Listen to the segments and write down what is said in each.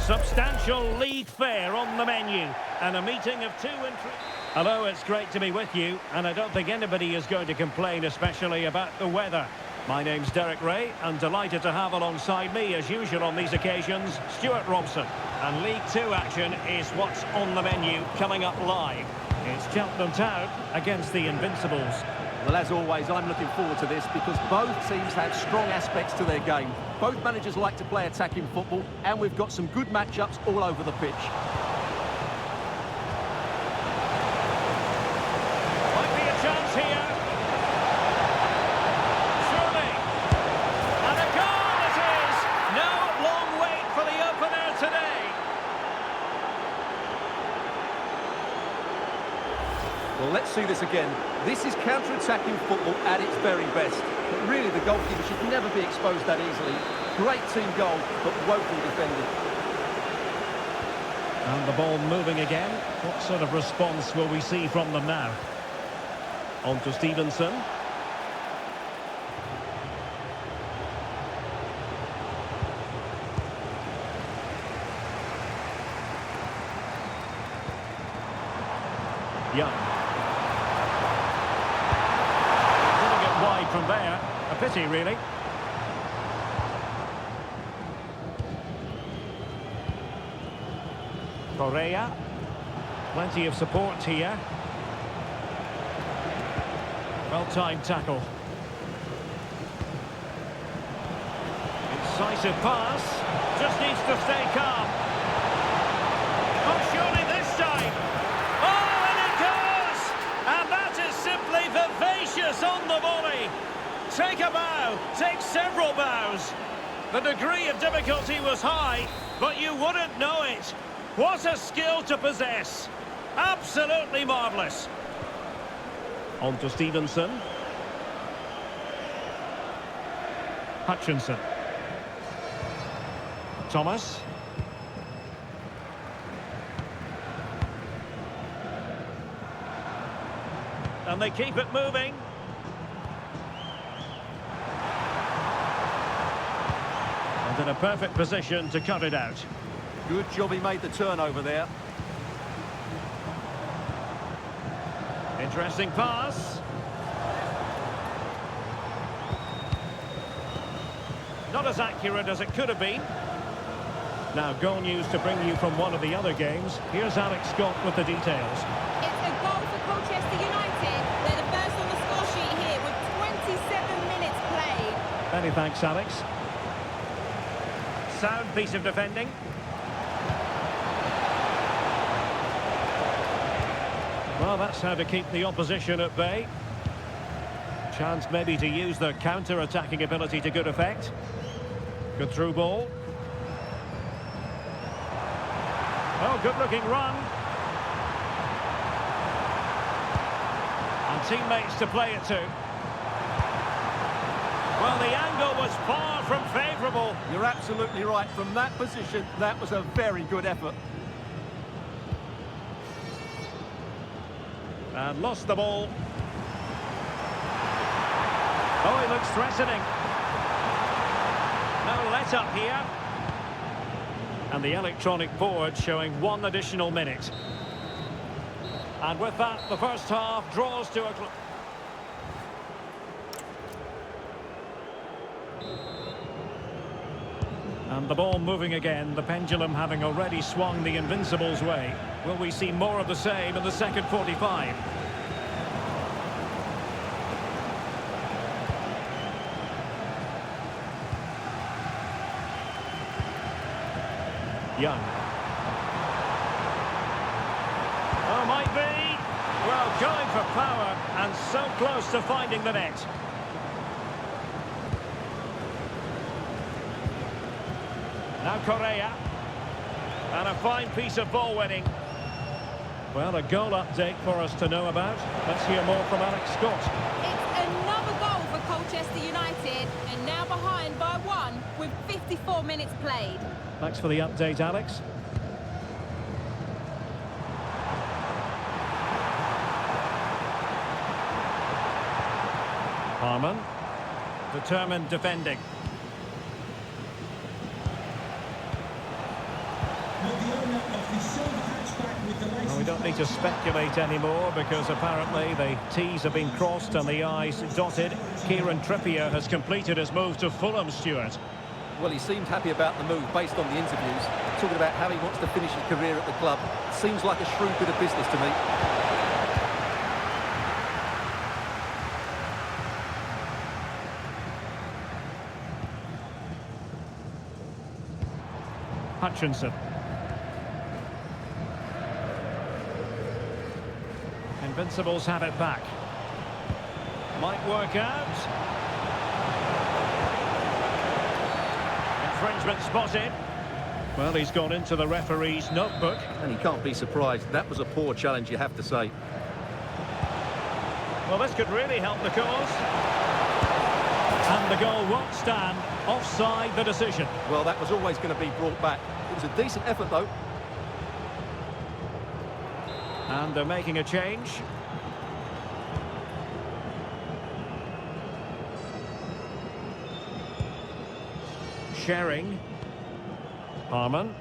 Substantial league fare on the menu, and a meeting of two interests. Hello, it's great to be with you, and I don't think anybody is going to complain, especially about the weather. My name's Derek Ray, and delighted to have alongside me, as usual on these occasions, Stuart Robson. And League 2 action is what's on the menu coming up live. It's Cheltenham Town against the Invincibles. Well, as always, I'm looking forward to this because both teams have strong aspects to their game. Both managers like to play attacking football, and we've got some good matchups all over the pitch. Might be a chance here. Surely. And a goal it is! No long wait for the opener today. Well, let's see this again. This is counter-attacking football at its very best. But really, the goalkeeper should never be exposed that easily. Great team goal, but woefully defended. And the ball moving again. What sort of response will we see from them now? On to Stevenson. Young. Wide from there. A pity, really. Correa. Plenty of support here. Well-timed tackle. Incisive pass. Just needs to stay calm. Oh, surely this time. Oh, and it goes! And that is simply vivacious on the volley. Take a bow, take several bows. The degree of difficulty was high, but you wouldn't know it. What a skill to possess. Absolutely marvellous. On to Stevenson. Hutchinson. Thomas. And they keep it moving. And in a perfect position to cut it out. Good job he made the turnover there. Interesting pass. Not as accurate as it could have been. Now, goal news to bring you from one of the other games. Here's Alex Scott with the details. It's a goal for Colchester United. They're the first on the score sheet here with 27 minutes played. Many thanks, Alex. Sound piece of defending. Well, that's how to keep the opposition at bay. Chance maybe to use their counter-attacking ability to good effect. Good through ball. Oh, good-looking run. And teammates to play it to. Well, the angle was far from favourable. You're absolutely right. From that position, that was a very good effort. And lost the ball. Oh, he looks threatening. No let-up here. And the electronic board showing 1 additional minute. And with that, the first half draws to a close. And the ball moving again, the pendulum having already swung the Invincibles' way. Will we see more of the same in the second 45? Young. Oh, might be. Well, going for power and so close to finding the net. Now Correa. And a fine piece of ball winning. Well, a goal update for us to know about. Let's hear more from Alex Scott. It's another goal for Colchester United, and now behind by 1 with 54 minutes played. Thanks for the update, Alex. Harman. Determined defending. Well, we don't need to speculate anymore because apparently the T's have been crossed and the I's dotted. Kieran Trippier has completed his move to Fulham, Stuart. Well, he seemed happy about the move based on the interviews, talking about how he wants to finish his career at the club. Seems like a shrewd bit of business to me. Hutchinson. Invincibles have it back. Might work out. Infringement spotted. Well, he's gone into the referee's notebook. And he can't be surprised. That was a poor challenge, you have to say. Well, this could really help the cause. And the goal won't stand. Offside the decision. Well, that was always going to be brought back. It was a decent effort, though. And they're making a change. Sharing. Harman.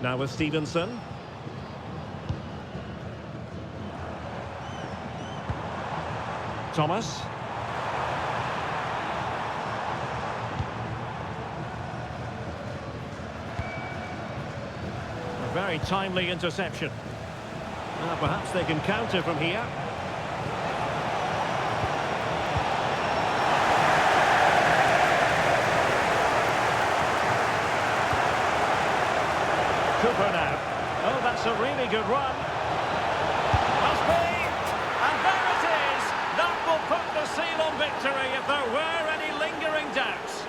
Now with Stevenson. Thomas. A very timely interception. Perhaps they can counter from here. Cooper now. Oh, that's a really good run. Must be. And there it is. That will put the seal on victory if there were any lingering doubts.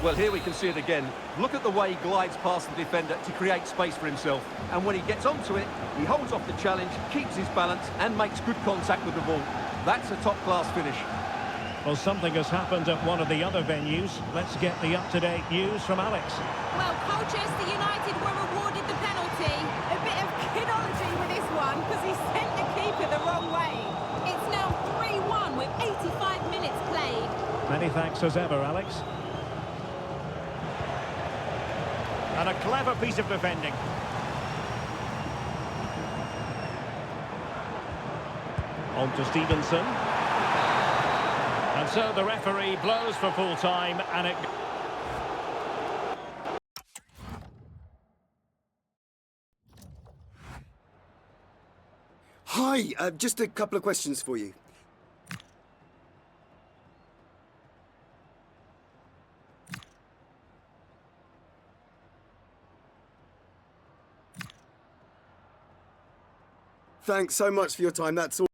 Well, here we can see it again. Look at the way he glides past the defender to create space for himself. And when he gets onto it, he holds off the challenge, keeps his balance, and makes good contact with the ball. That's a top-class finish. Well, something has happened at one of the other venues. Let's get the up-to-date news from Alex. Well, Colchester United were awarded the penalty. A bit of kidology with this one because he sent the keeper the wrong way. It's now 3-1 with 85 minutes played. Many thanks as ever, Alex. And a clever piece of defending. On to Stevenson. And so the referee blows for full time and it... Hi, just a couple of questions for you. Thanks so much for your time, that's all.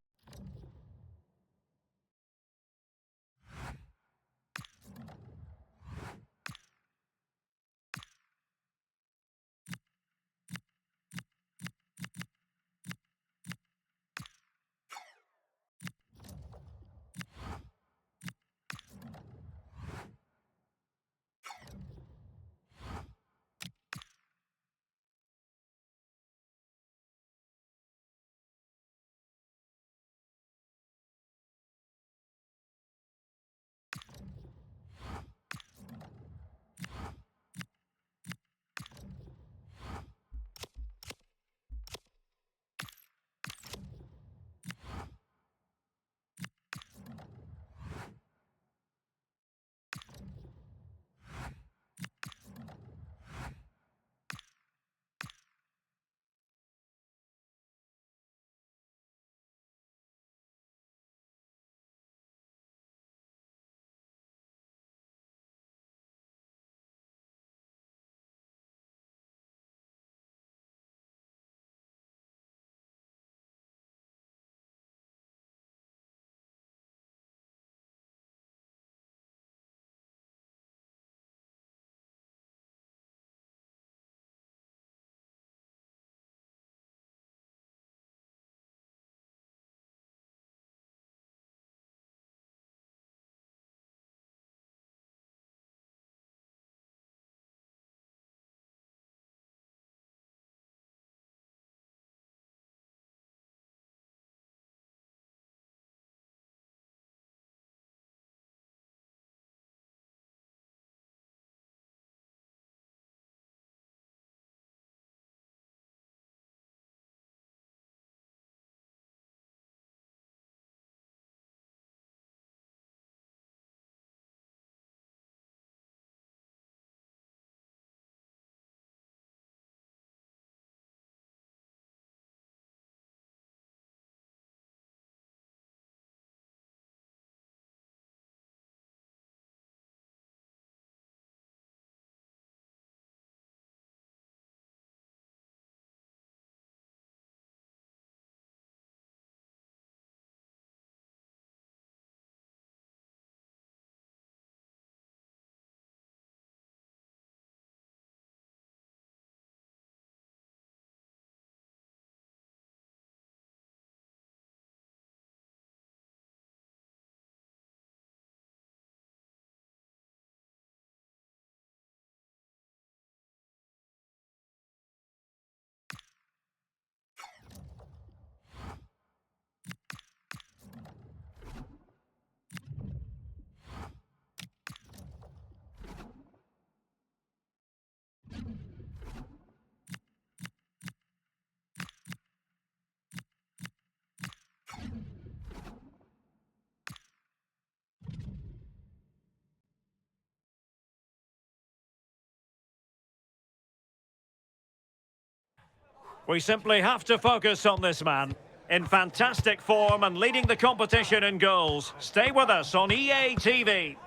We simply have to focus on this man. In fantastic form and leading the competition in goals. Stay with us on EA TV.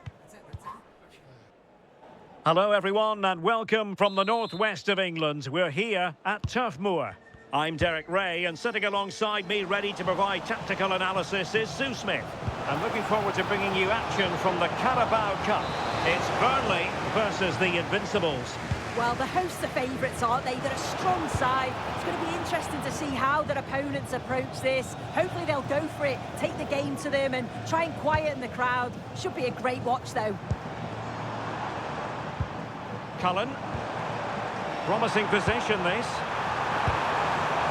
Hello everyone and welcome from the northwest of England. We're here at Turf Moor. I'm Derek Ray and sitting alongside me ready to provide tactical analysis is Sue Smith. I'm looking forward to bringing you action from the Carabao Cup. It's Burnley versus the Invincibles. Well, the hosts are favourites, aren't they? They're a strong side. It's going to be interesting to see how their opponents approach this. Hopefully they'll go for it, take the game to them and try and quieten the crowd. Should be a great watch, though. Cullen. Promising possession, this.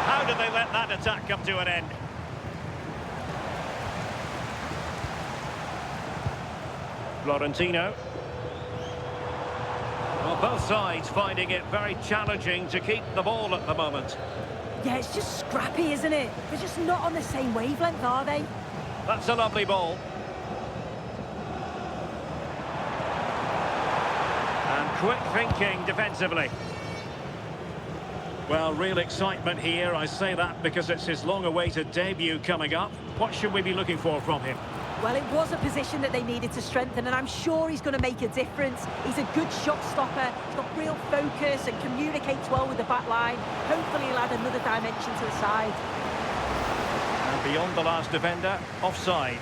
How did they let that attack come to an end? Florentino. Well, both sides finding it very challenging to keep the ball at the moment. Yeah, it's just scrappy, isn't it? They're just not on the same wavelength, are they? That's a lovely ball. And quick thinking defensively. Well, real excitement here. I say that because it's his long-awaited debut coming up. What should we be looking for from him? Well, it was a position that they needed to strengthen, and I'm sure he's going to make a difference. He's a good shot stopper, he's got real focus and communicates well with the back line. Hopefully he'll add another dimension to the side. And beyond the last defender, offside.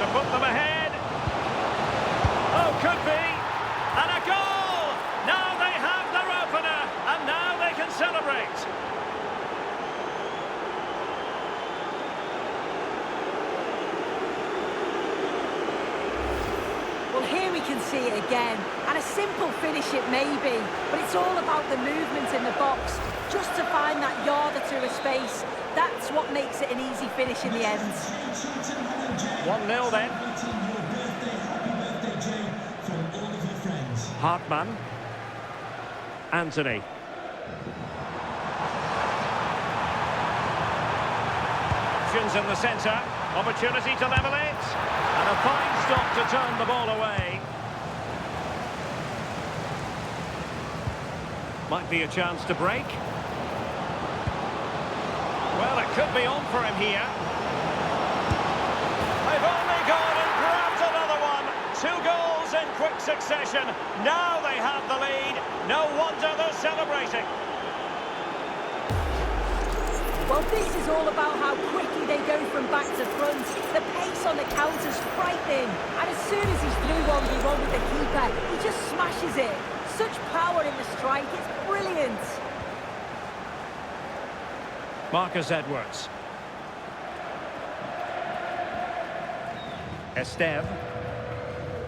To put them ahead. Could be, and a goal! Now they have their opener, and now they can celebrate. Well, here we can see it again, and a simple finish it may be, but it's all about the movement in the box, just to find that yard or two of space. That's what makes it an easy finish in the end. 1-0 then. Hartman. Anthony. Options in the centre. Opportunity to level it. And a fine stop to turn the ball away. Might be a chance to break. Well, it could be on for him here. They've only gone and grabbed another one. 2 goals in quick succession. Now they have the lead. No wonder they're celebrating. Well, this is all about how quickly they go from back to front. The pace on the counter's frightening. And as soon as he's through 1v1 with the keeper, he just smashes it. Such power in the strike, it's brilliant. Marcus Edwards. Esteve.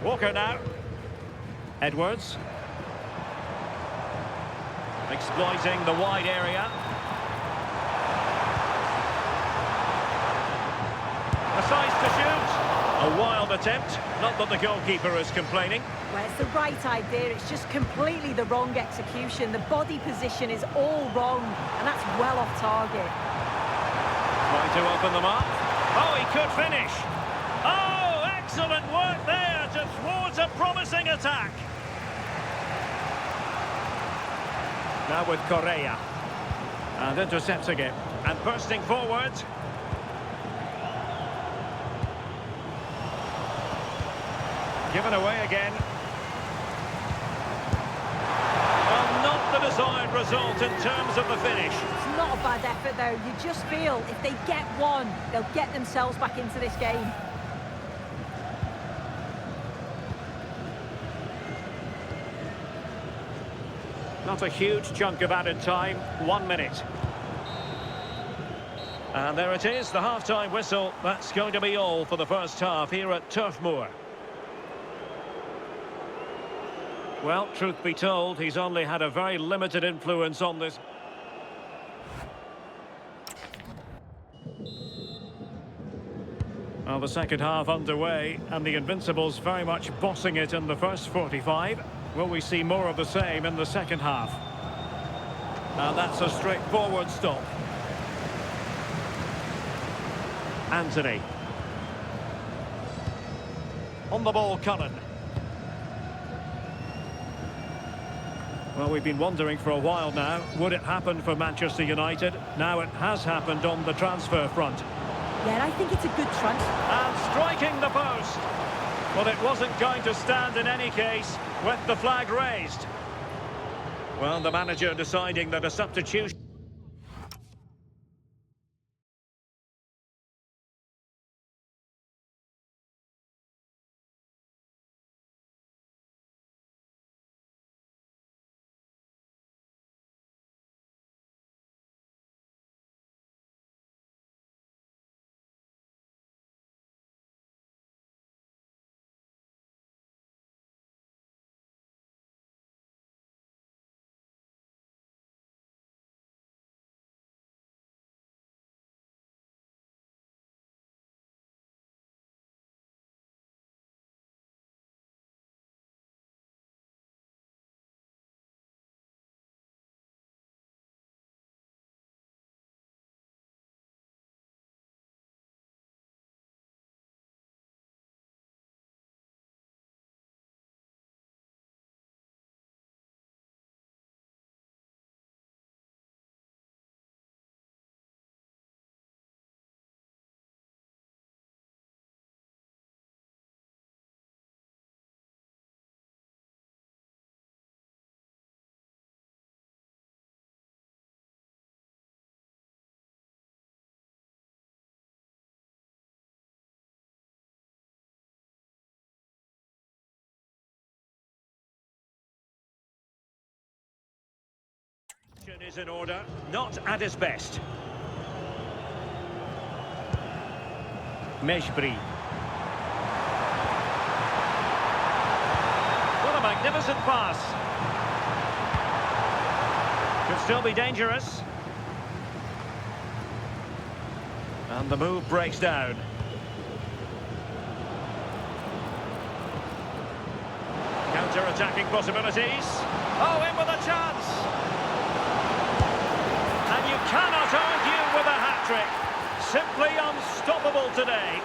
Walker now. Edwards. Exploiting the wide area. A size to shoot. A wild attempt. Not that the goalkeeper is complaining. Well, it's the right idea. It's just completely the wrong execution. The body position is all wrong, and that's well off target. Trying to open them up. Oh, he could finish. Oh, excellent work there to thwart a promising attack. Now with Correa. And intercepting it. And bursting forward. Given away again. Well, not the desired result in terms of the finish. It's not a bad effort, though. You just feel if they get one, they'll get themselves back into this game. Not a huge chunk of added time, 1 minute. And there it is, the half-time whistle. That's going to be all for the first half here at Turf Moor. Well, truth be told, he's only had a very limited influence on this. Well, the second half underway, and the Invincibles very much bossing it in the first 45. Will we see more of the same in the second half? And that's a straightforward stop. Anthony. On the ball, Cullen. Well, we've been wondering for a while now, would it happen for Manchester United? Now it has happened on the transfer front. Yeah, I think it's a good transfer. And striking the post. But it wasn't going to stand in any case with the flag raised. Well, the manager deciding that a substitution... is in order, not at his best. Mejbri. What a magnificent pass. Could still be dangerous. And the move breaks down. Counter-attacking possibilities. Oh, in with a chance. And you cannot argue with a hat-trick. Simply unstoppable today.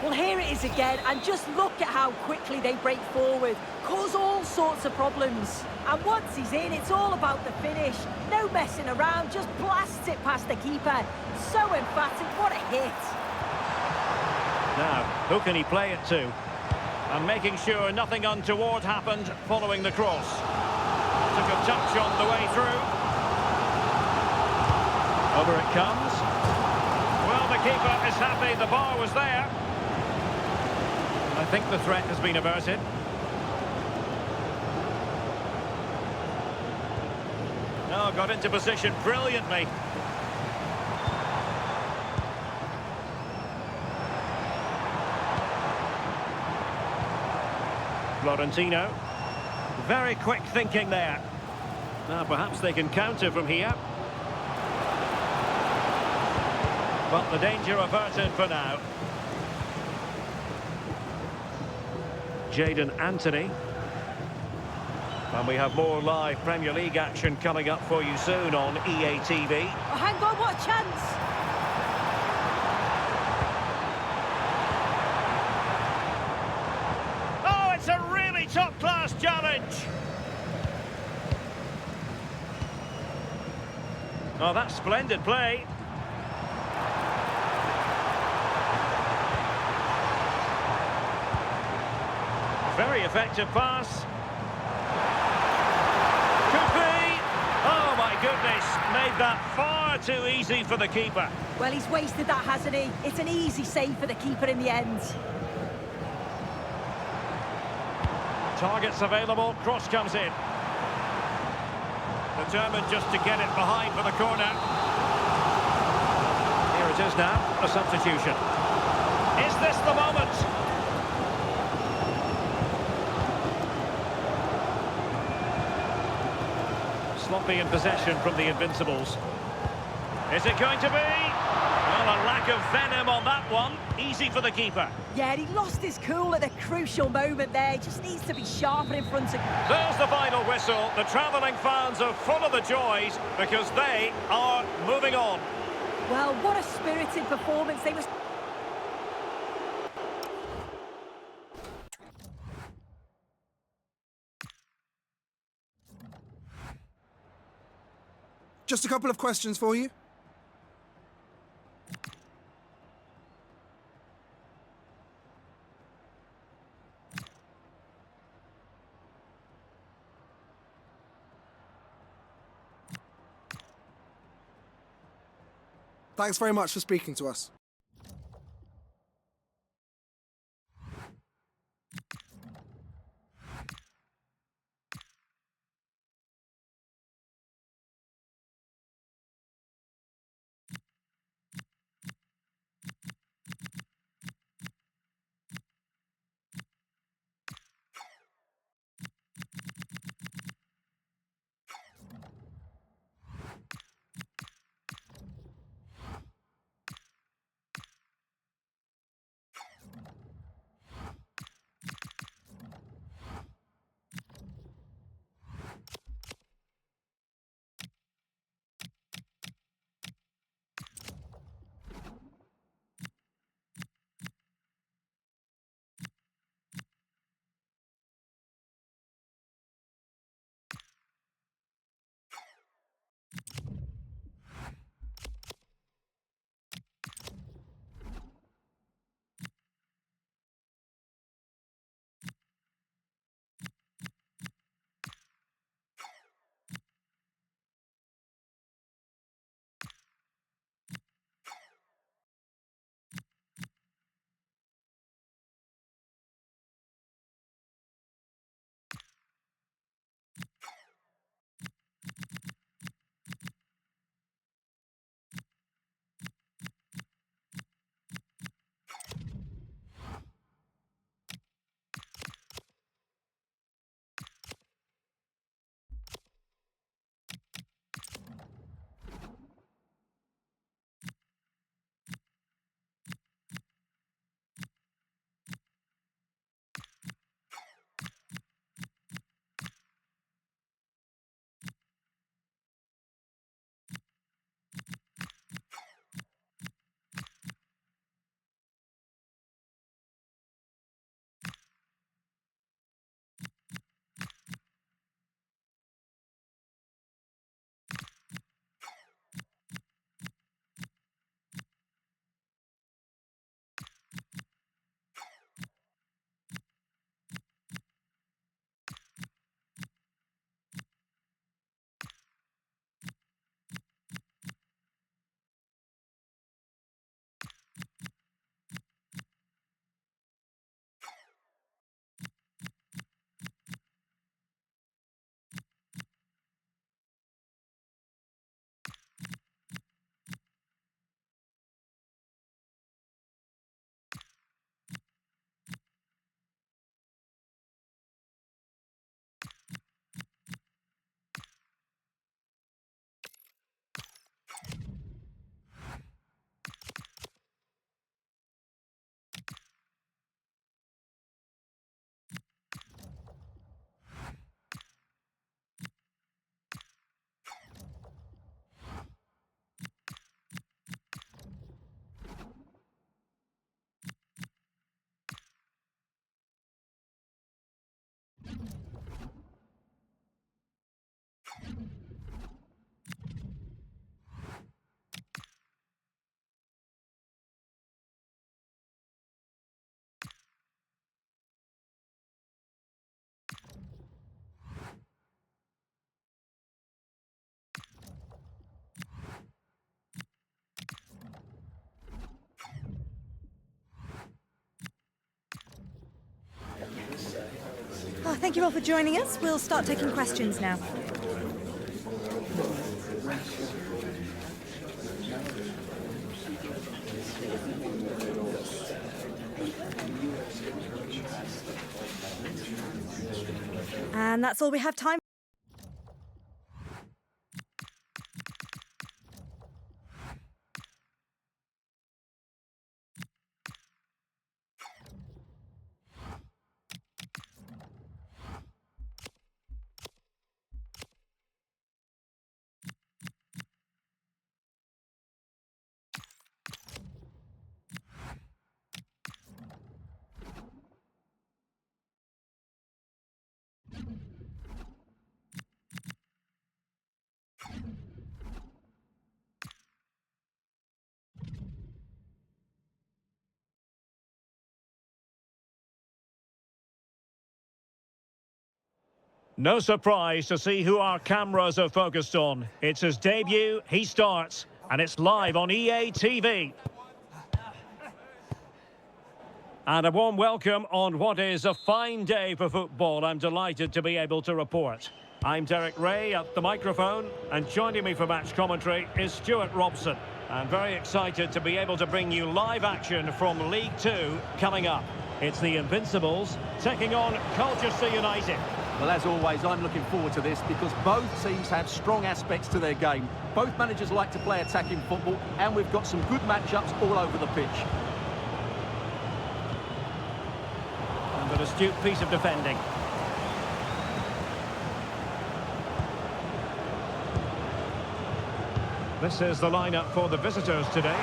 Well, here it is again, and just look at how quickly they break forward, cause all sorts of problems. And once he's in, it's all about the finish. No messing around, just blasts it past the keeper. So emphatic, what a hit. Now, who can he play it to? And making sure nothing untoward happened following the cross. Took a touch on the way through. Over it comes. Well, the keeper is happy the bar was there. I think the threat has been averted. Oh, got into position brilliantly. Florentino. Very quick thinking there. Now perhaps they can counter from here. But the danger averted for now. Jadon Anthony. And we have more live Premier League action coming up for you soon on EA TV. Oh, hang on, what a chance. Oh, it's a really top-class challenge. Oh, that's splendid play. Very effective pass. Could be. Oh, my goodness. Made that far too easy for the keeper. Well, he's wasted that, hasn't he? It's an easy save for the keeper in the end. Targets available. Cross comes in. Determined just to get it behind for the corner. Here it is now. A substitution. Is this the moment? Sloppy in possession from the Invincibles. Is it going to be? Well, a lack hink of venom on that one. Easy for the keeper. Yeah, he lost his cool at a crucial moment there. He just needs to be sharper in front of... There's the final whistle. The travelling fans are full of the joys because they are moving on. Well, what a spirited performance. They was... Just a couple of questions for you. Thanks very much for speaking to us. Oh, thank you all for joining us. We'll start taking questions now. And that's all we have time for. No surprise to see who our cameras are focused on. It's his debut, he starts, and it's live on EA TV. And a warm welcome on what is a fine day for football. I'm delighted to be able to report. I'm Derek Ray at the microphone, and joining me for match commentary is Stuart Robson. I'm very excited to be able to bring you live action from League Two coming up. It's the Invincibles taking on Colchester United. Well, as always, I'm looking forward to this because both teams have strong aspects to their game. Both managers like to play attacking football, and we've got some good matchups all over the pitch. And an astute piece of defending. This is the lineup for the visitors today.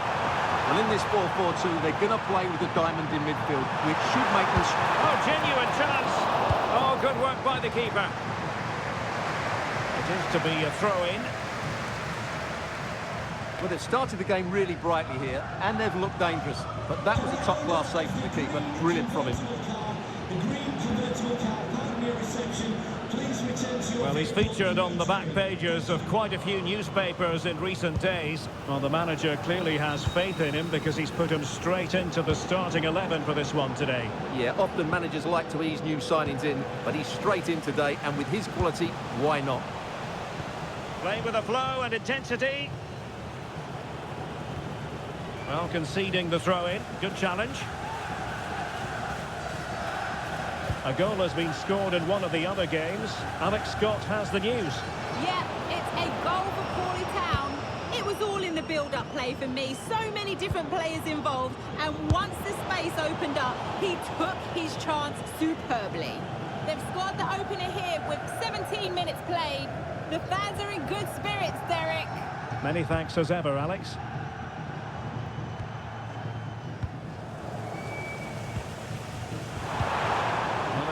Well, in this 4-4-2, they're going to play with a diamond in midfield, which should make them... Oh, genuine chance! Oh, good work by the keeper. It is to be a throw-in. Well, they've started the game really brightly here, and they've looked dangerous. But that was a top-class save from the keeper. Brilliant from him. Well, he's featured on the back pages of quite a few newspapers in recent days. Well, the manager clearly has faith in him because he's put him straight into the starting 11 for this one today. Yeah, often managers like to ease new signings in, but he's straight in today, and with his quality, why not? Playing with a flow and intensity. Well, conceding the throw-in. Good challenge. A goal has been scored in one of the other games. Alex Scott has the news. Yeah, it's a goal for Crawley Town. It was all in the build-up play for me. So many different players involved. And once the space opened up, he took his chance superbly. They've scored the opener here with 17 minutes played. The fans are in good spirits, Derek. Many thanks as ever, Alex.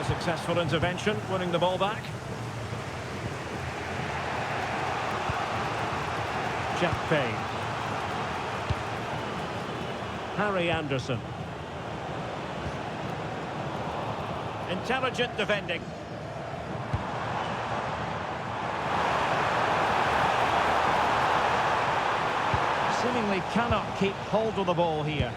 Successful intervention, winning the ball back. Jack Payne. Harry Anderson. Intelligent defending. Seemingly cannot keep hold of the ball here.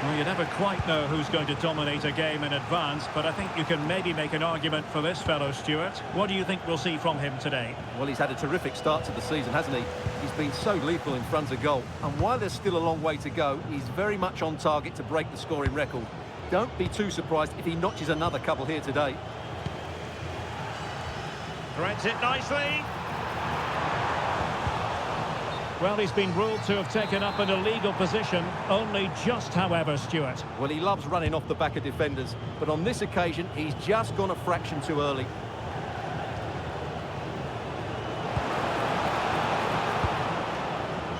Well, you never quite know who's going to dominate a game in advance, but I think you can maybe make an argument for this fellow, Stuart. What do you think we'll see from him today? Well, he's had a terrific start to the season, hasn't he? He's been so lethal in front of goal. And while there's still a long way to go, he's very much on target to break the scoring record. Don't be too surprised if he notches another couple here today. Threads it nicely. Well, he's been ruled to have taken up an illegal position, only just, however, Stuart. Well, he loves running off the back of defenders, but on this occasion, he's just gone a fraction too early.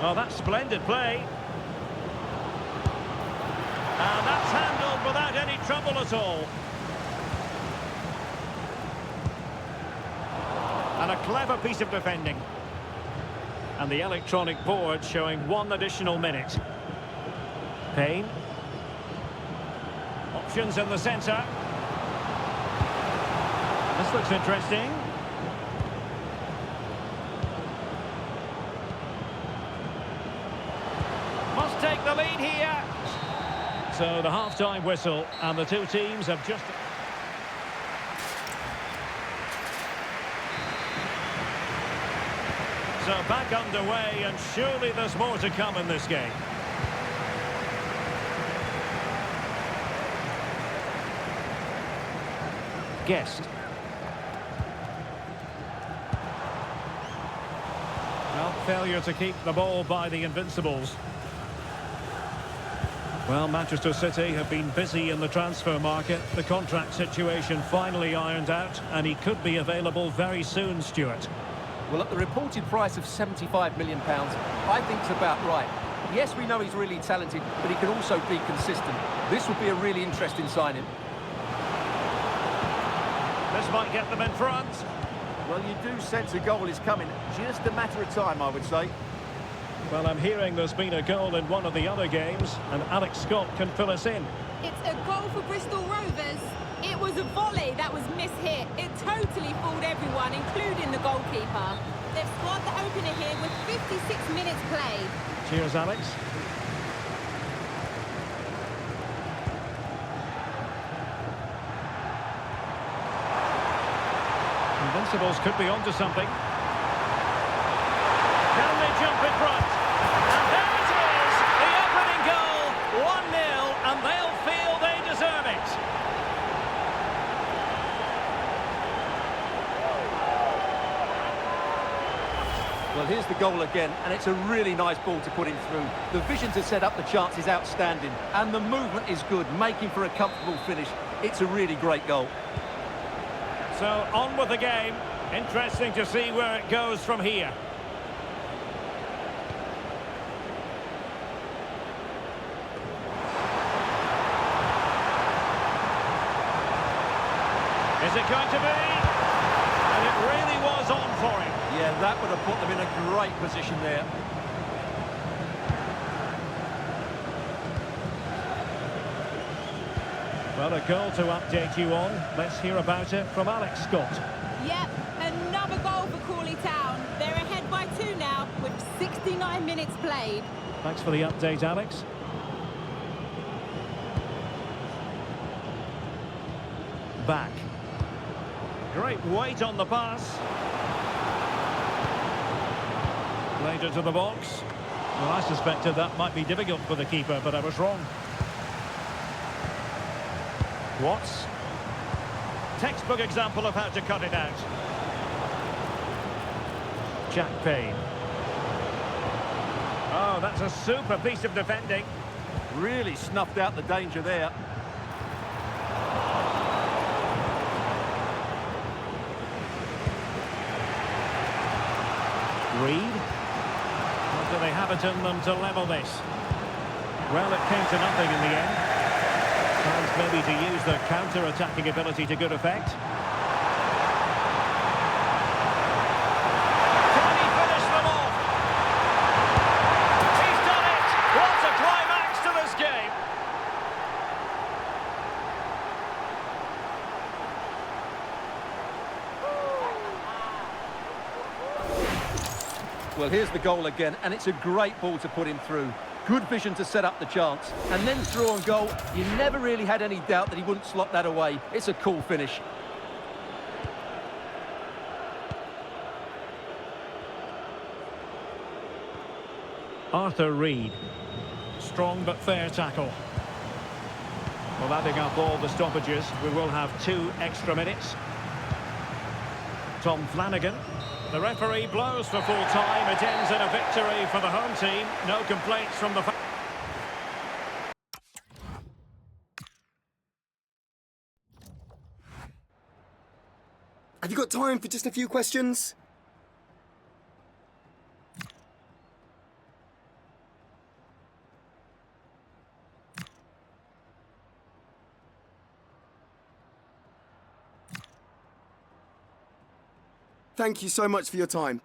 Oh, that's splendid play. And that's handled without any trouble at all. And a clever piece of defending. And the electronic board showing 1 additional minute. Payne. Options in the centre. This looks interesting. Must take the lead here. So the half-time whistle, and the two teams have just... So back underway, and surely there's more to come in this game. Guest. Well, failure to keep the ball by the Invincibles. Well, Manchester City have been busy in the transfer market. The contract situation finally ironed out, and he could be available very soon, Stuart. Well, at the reported price of £75 million, I think it's about right. Yes, we know he's really talented, but he can also be consistent. This would be a really interesting signing. This might get them in front. Well, you do sense a goal is coming. Just a matter of time, I would say. Well, I'm hearing there's been a goal in one of the other games, and Alex Scott can fill us in. It's a goal for Bristol Rovers. It was a volley that was mishit. It totally goalkeeper. They've scored the opener here with 56 minutes played. Cheers, Alex. Invincibles could be onto something. Can they jump in front? And there it is! The opening goal! 1-0, and they'll feel they deserve it. Well, here's the goal again, and it's a really nice ball to put him through. The vision to set up the chance is outstanding, and the movement is good, making for a comfortable finish. It's a really great goal. So, on with the game. Interesting to see where it goes from here. Is it going to be? And it really was on for him. Yeah, that would have put them in a great position there. Well, a goal to update you on. Let's hear about it from Alex Scott. Yep, another goal for Crawley Town. They're ahead by 2 now with 69 minutes played. Thanks for the update, Alex. Back. Great weight on the pass. Played it to the box. Well, I suspected that might be difficult for the keeper, but I was wrong. Watts. Textbook example of how to cut it out. Jack Payne. Oh, that's a super piece of defending. Really snuffed out the danger there. Reed. Or do they have it in them to level this? Well, it came to nothing in the end. Chance maybe to use the counter-attacking ability to good effect. Can he finish them off? He's done it! What a climax to this game! Well, here's the goal again, and it's a great ball to put him through. Good vision to set up the chance. And then through on goal, you never really had any doubt that he wouldn't slot that away. It's a cool finish. Arthur Reed. Strong but fair tackle. Well, adding up all the stoppages, we will have 2 extra minutes. Tom Flanagan. The referee blows for full time. It ends in a victory for the home team. No complaints from the fans. Have you got time for just a few questions? Thank you so much for your time.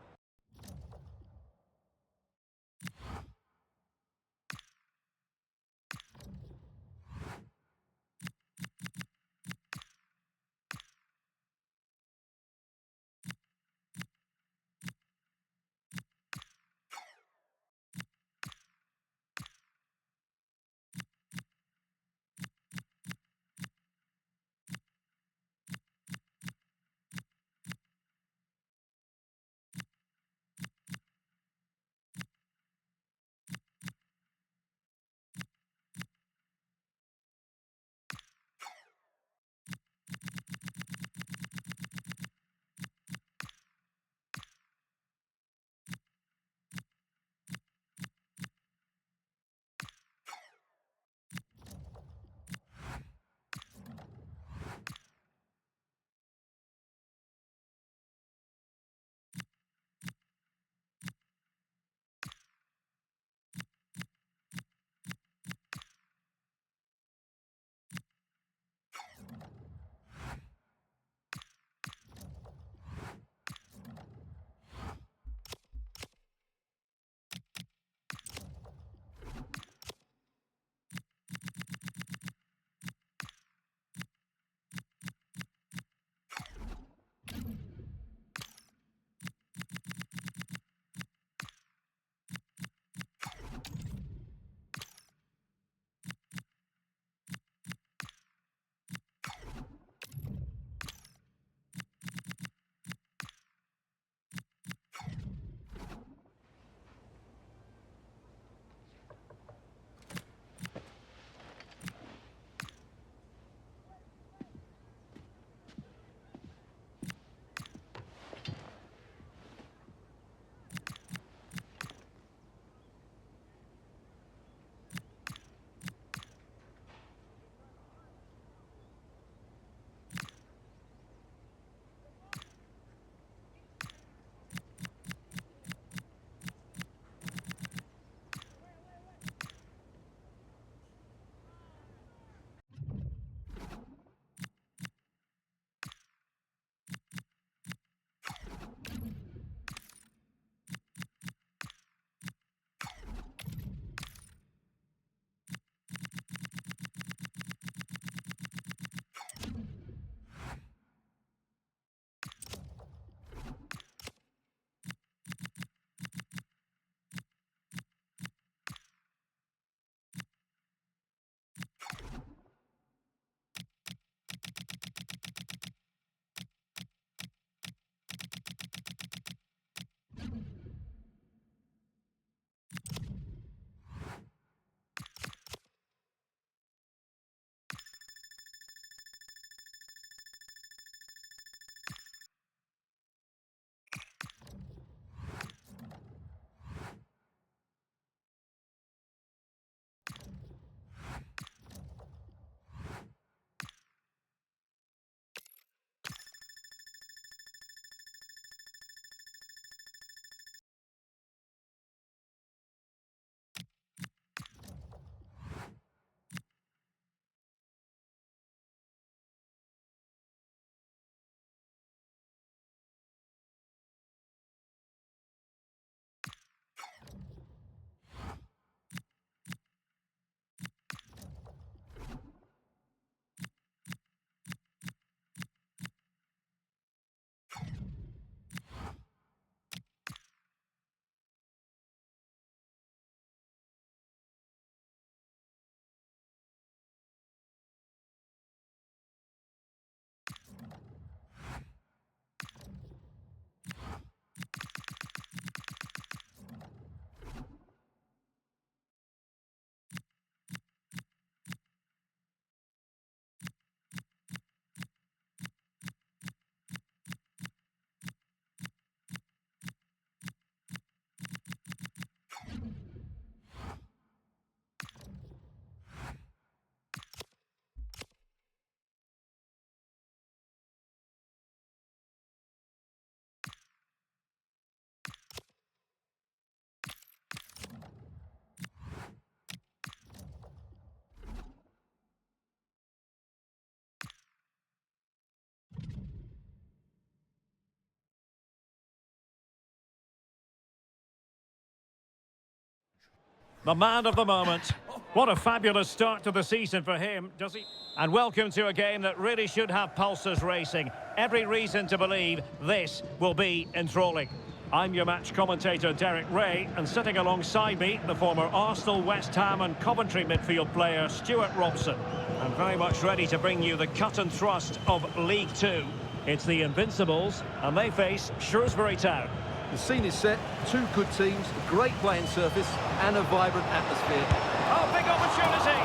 the man of the moment. What a fabulous start to the season for him, does he? And welcome to a game that really should have pulses racing. Every reason to believe this will be enthralling. I'm your match commentator, Derek Ray, and sitting alongside me, the former Arsenal, West Ham and Coventry midfield player, Stuart Robson. And very much ready to bring you the cut and thrust of League Two. It's the Invincibles, and they face Shrewsbury Town. The scene is set, two good teams, a great playing surface and a vibrant atmosphere. Oh, big opportunity!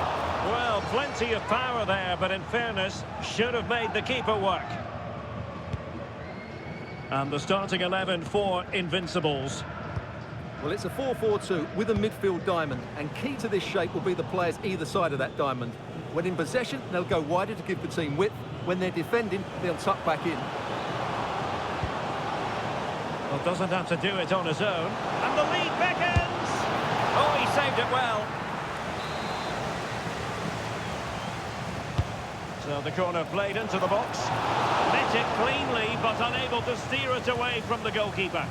Well, plenty of power there, but in fairness, should have made the keeper work. And the starting 11 for Invincibles. Well, it's a 4-4-2 with a midfield diamond, and key to this shape will be the players either side of that diamond. When in possession, they'll go wider to give the team width. When they're defending, they'll tuck back in. Well, doesn't have to do it on his own. And the lead beckons! Oh, he saved it well. So the corner played into the box. Met it cleanly, but unable to steer it away from the goalkeeper.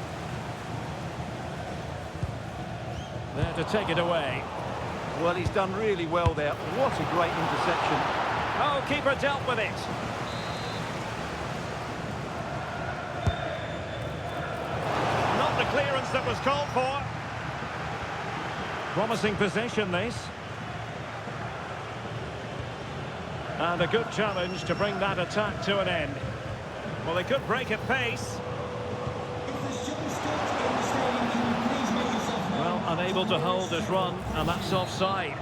There to take it away. Well, he's done really well there. What a great interception. Oh, keeper dealt with it. Not the clearance that was called for. Promising possession, this. And a good challenge to bring that attack to an end. Well, they could break at pace. Well, unable to hold his run, and that's offside.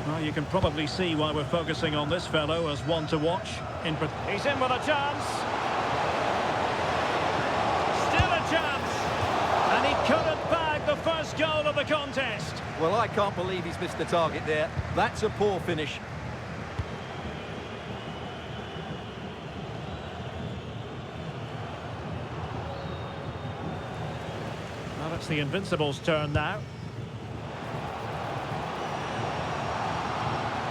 Well, you can probably see why we're focusing on this fellow as one to watch. He's in with a chance. Still a chance. And he couldn't bag the first goal of the contest. Well, I can't believe he's missed the target there. That's a poor finish. Well, it's the Invincibles' turn now.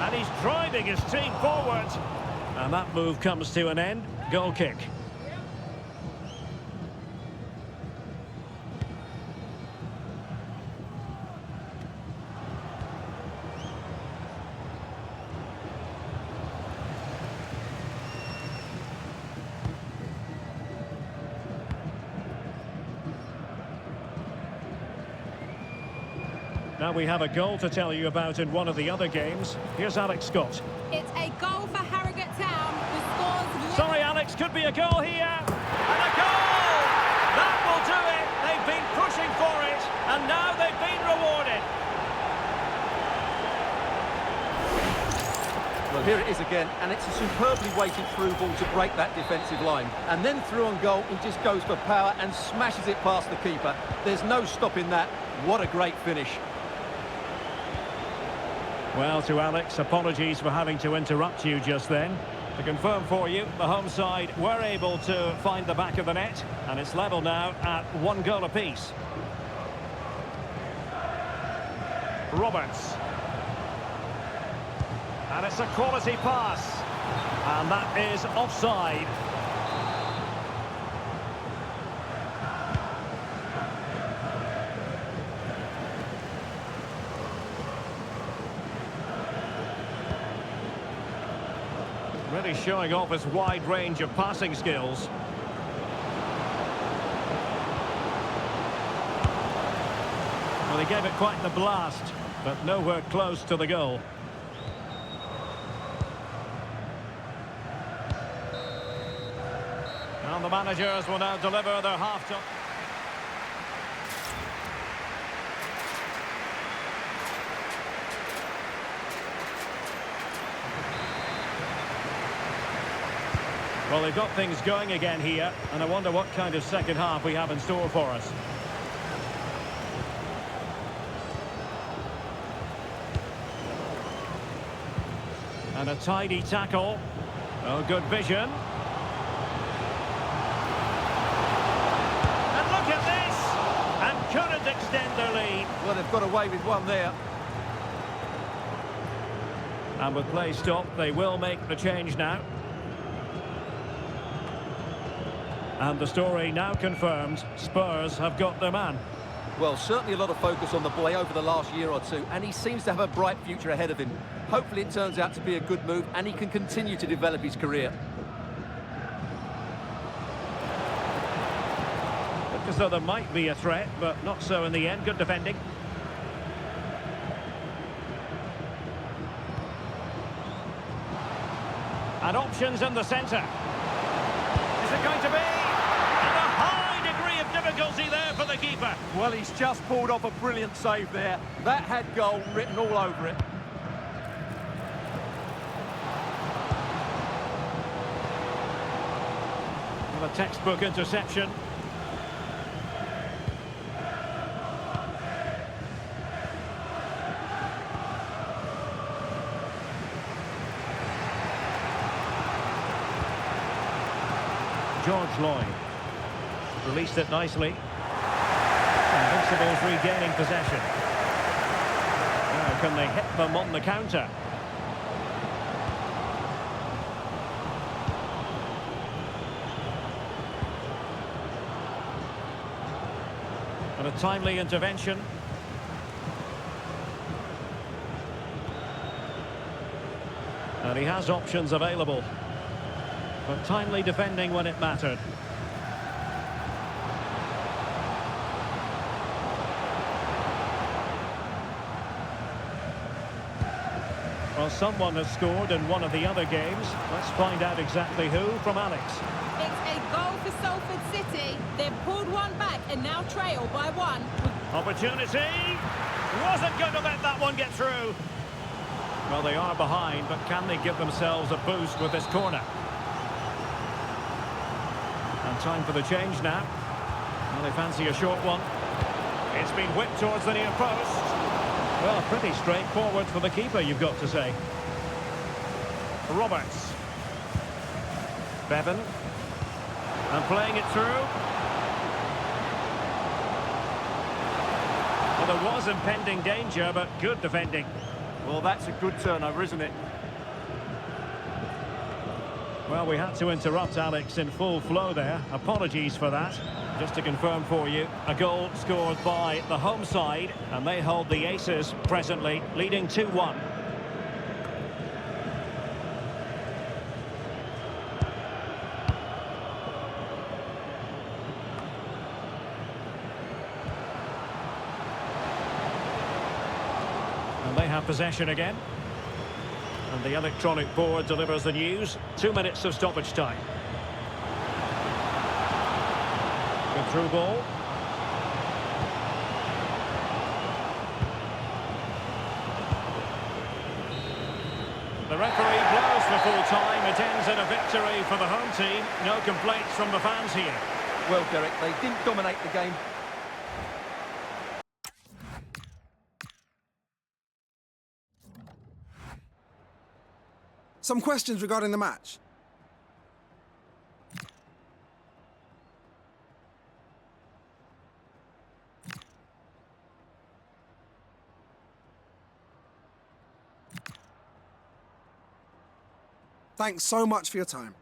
And he's driving his team forward. And that move comes to an end. Goal kick. Now we have a goal to tell you about in one of the other games. Here's Alex Scott. It's a goal for Harrogate Town, who scores... Sorry, Alex, could be a goal here. And a goal! That will do it. They've been pushing for it, and now they've been rewarded. Well, here it is again, and it's a superbly weighted through ball to break that defensive line. And then through on goal, he just goes for power and smashes it past the keeper. There's no stopping that. What a great finish. Well, to Alex, apologies for having to interrupt you just then. To confirm for you, the home side were able to find the back of the net, and it's level now at 1 goal apiece. Roberts. And it's a quality pass. And that is offside. Really showing off his wide range of passing skills. Well, he gave it quite the blast, but nowhere close to the goal. And the managers will now deliver their half-time. Well, they've got things going again here, and I wonder what kind of second half we have in store for us. And a tidy tackle. Oh, good vision. And look at this! And couldn't extend their lead. Well, they've got away with one there. And with play stopped, they will make the change now. And the story now confirmed, Spurs have got their man. Well, certainly a lot of focus on the boy over the last year or two, and he seems to have a bright future ahead of him. Hopefully it turns out to be a good move, and he can continue to develop his career. Looked as though there might be a threat, but not so in the end. Good defending. And options in the centre. Is it going to be? And a high degree of difficulty there for the keeper. Well, he's just pulled off a brilliant save there. That had goal written all over it. Well, a textbook interception. George Lloyd released it nicely. Invincibles regaining possession. Now can they hit them on the counter? And a timely intervention. And he has options available. But timely defending when it mattered. Well, someone has scored in one of the other games. Let's find out exactly who from Alex. It's a goal for Salford City. They've pulled one back and now trail by one. Opportunity! Wasn't going to let that one get through. Well, they are behind, but can they give themselves a boost with this corner? And time for the change now. Well, they fancy a short one. It's been whipped towards the near post. Well, pretty straightforward for the keeper, you've got to say. Roberts. Bevan. And playing it through. Well, there was impending danger, but good defending. Well, that's a good turnover, isn't it? Well, we had to interrupt Alex in full flow there. Apologies for that. Just to confirm for you, a goal scored by the home side, and they hold the aces presently, leading 2-1. And they have possession again. And the electronic board delivers the news. 2 minutes of stoppage time. Good through ball. The referee blows for full time. It ends in a victory for the home team. No complaints from the fans here. Well, Derek, they didn't dominate the game. Some questions regarding the match. Thanks so much for your time.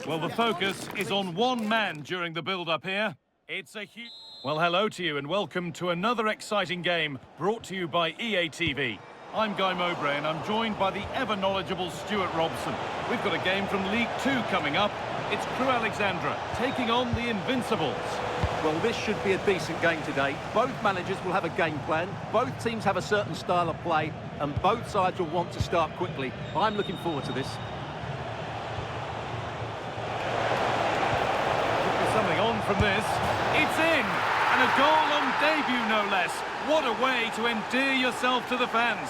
Well, the focus is on one man during the build-up here. It's a huge... Well, hello to you and welcome to another exciting game brought to you by EA TV. I'm Guy Mowbray and I'm joined by the ever-knowledgeable Stuart Robson. We've got a game from League 2 coming up. It's Crew Alexandra taking on the Invincibles. Well, this should be a decent game today. Both managers will have a game plan, both teams have a certain style of play, and both sides will want to start quickly. I'm looking forward to this. Could be something on from this. It's in! And a goal on debut, no less. What a way to endear yourself to the fans.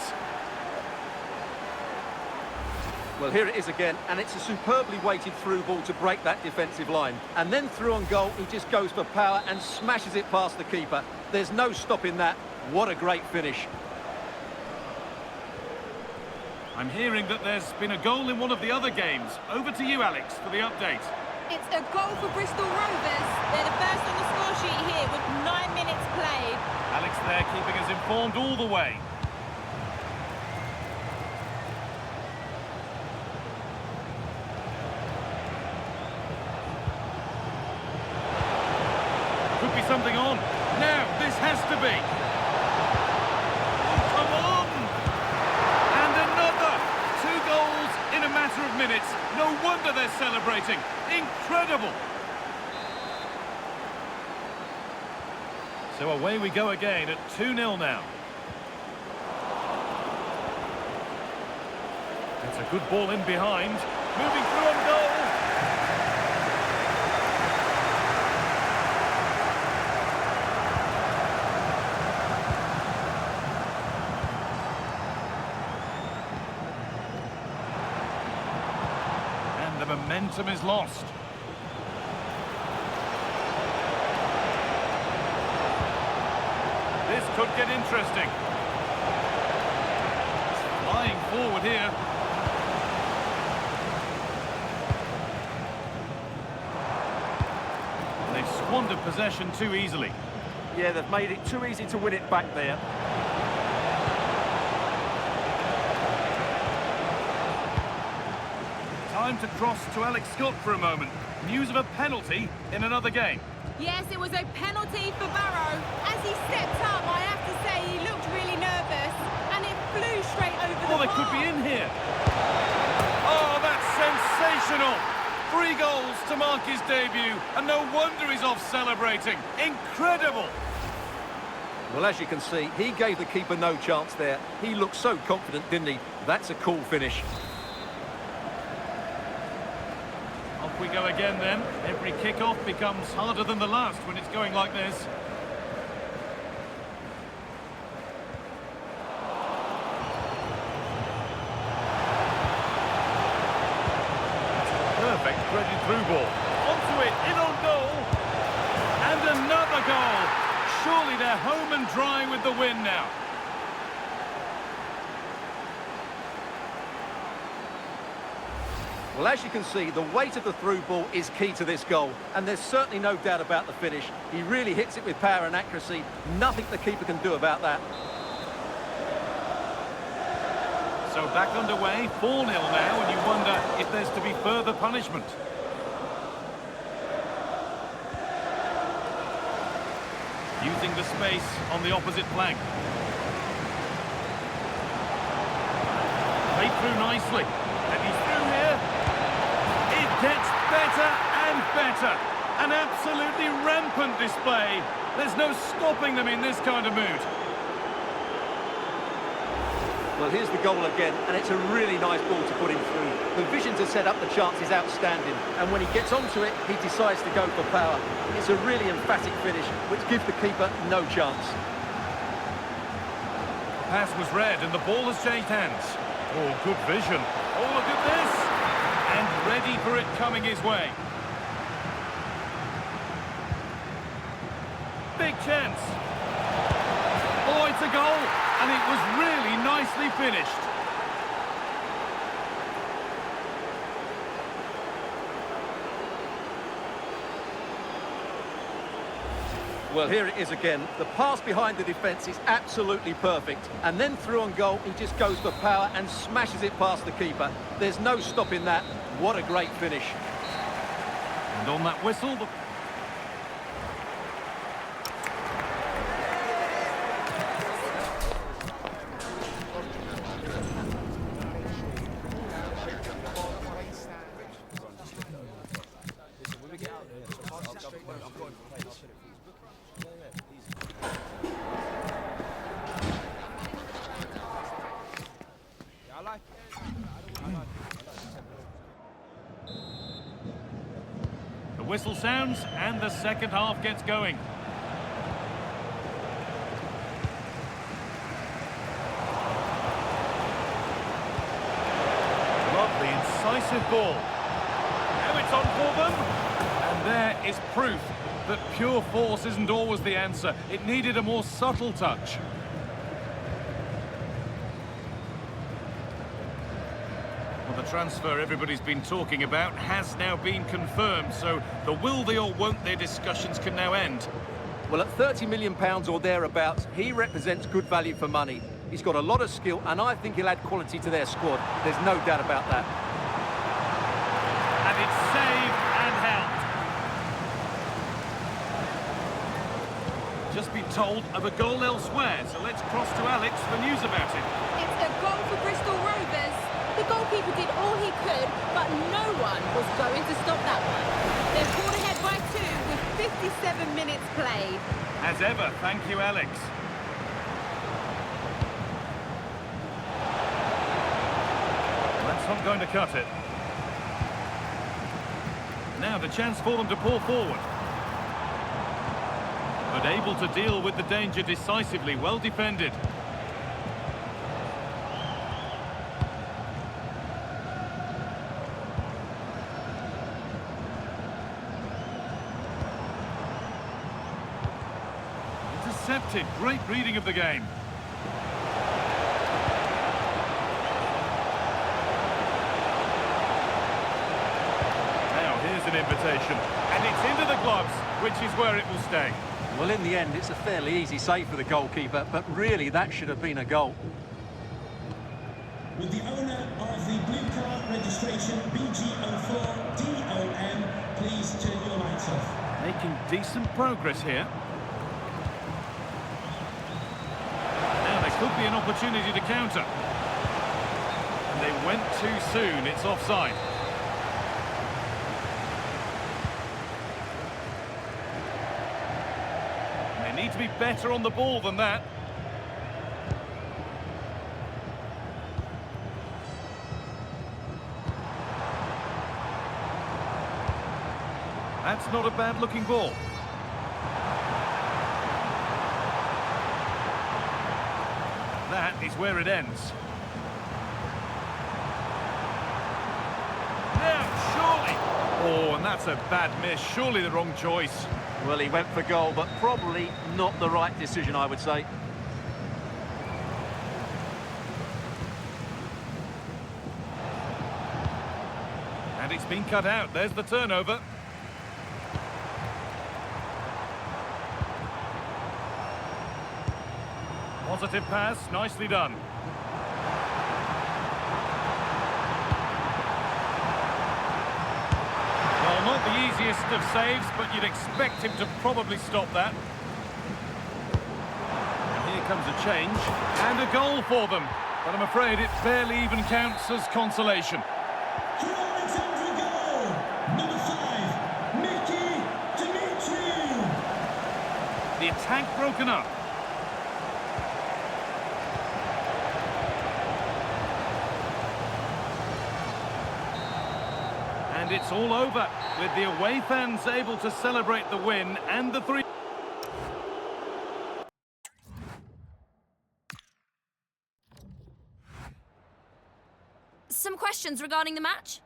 Well, here it is again, and it's a superbly weighted through ball to break that defensive line. And then through on goal, he just goes for power and smashes it past the keeper. There's no stopping that. What a great finish. I'm hearing that there's been a goal in one of the other games. Over to you, Alex, for the update. It's a goal for Bristol Rovers. They're the first on the score sheet here with 9 minutes played. Alex there keeping us informed all the way. Could be something on. Now, this has to be. Oh, come on! And another! 2 goals in a matter of minutes. No wonder they're celebrating. Incredible! So away we go again at 2-0 now. It's a good ball in behind. Moving through on goal. And the momentum is lost. This could get interesting. He's flying forward here. They've squandered possession too easily. Yeah, they've made it too easy to win it back there. Time to cross to Alex Scott for a moment. News of a penalty in another game. Yes, it was a penalty for Barrow. As he stepped up, I have to say he looked really nervous. And it flew straight over the Oh, they bar. could be in here. Oh, that's sensational. 3 goals to mark his debut. And no wonder he's off celebrating. Incredible. Well, as you can see, he gave the keeper no chance there. He looked so confident, didn't he? That's a cool finish. Off we go again then. Every kick-off becomes harder than the last when it's going like this. Perfect threaded through ball. Onto it, in on goal. And another goal. Surely they're home and dry with the win now. Well, as you can see, the weight of the through ball is key to this goal, and there's certainly no doubt about the finish. He really hits it with power and accuracy. Nothing the keeper can do about that. So back underway, 4-0 now, and you wonder if there's to be further punishment. Using the space on the opposite flank. Played through nicely, and he's through here. It gets better and better. An absolutely rampant display. There's no stopping them in this kind of mood. Well, here's the goal again, and it's a really nice ball to put him through. The vision to set up the chance is outstanding, and when he gets onto it, he decides to go for power. It's a really emphatic finish, which gives the keeper no chance. The pass was read, and the ball has changed hands. Oh, good vision. Oh, look at this! And ready for it coming his way. Big chance. Oh, it's a goal, and it was really nicely finished. Well, here it is again. The pass behind the defence is absolutely perfect. And then through on goal, he just goes for power and smashes it past the keeper. There's no stopping that. What a great finish. And on that whistle, the whistle sounds and the second half gets going. Lovely, incisive ball. Now it's on for them. And there is proof that pure force isn't always the answer. It needed a more subtle touch. Well, the transfer everybody's been talking about has now been confirmed, so the will they or won't they discussions can now end. Well, at £30 million or thereabouts, he represents good value for money. He's got a lot of skill, and I think he'll add quality to their squad. There's no doubt about that. And it's saved and held. Just been told of a goal elsewhere, so let's cross to Alex for news about it. It's a goal for Bristol Rovers. The goalkeeper did all he could, but no one was going to stop that one. They're pulled ahead by 2 with 57 minutes played. As ever, thank you, Alex. That's not going to cut it. Now the chance for them to pull forward. But able to deal with the danger decisively, well defended. Intercepted, great reading of the game. Now here's an invitation, and it's into the gloves, which is where it will stay. Well, in the end, it's a fairly easy save for the goalkeeper, but really that should have been a goal. With the owner of the blue car registration BG04DOM, please turn your lights off. Making decent progress here. Now there could be an opportunity to counter. And they went too soon, it's offside. They need to be better on the ball than that. That's not a bad-looking ball. That is where it ends. Now, surely. Oh, and that's a bad miss. Surely the wrong choice. Well, he went for goal, but probably not the right decision, I would say. And it's been cut out. There's the turnover. Positive pass, nicely done. Well, not the easiest of saves, but you'd expect him to probably stop that. And here comes a change, and a goal for them. But I'm afraid it barely even counts as consolation. Alexander goal! Number 5, Mickey Dimitri! The attack broken up. And it's all over, with the away fans able to celebrate the win and the 3. Some questions regarding the match?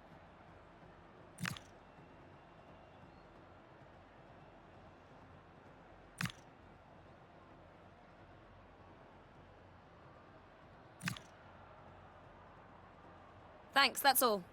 Thanks, that's all.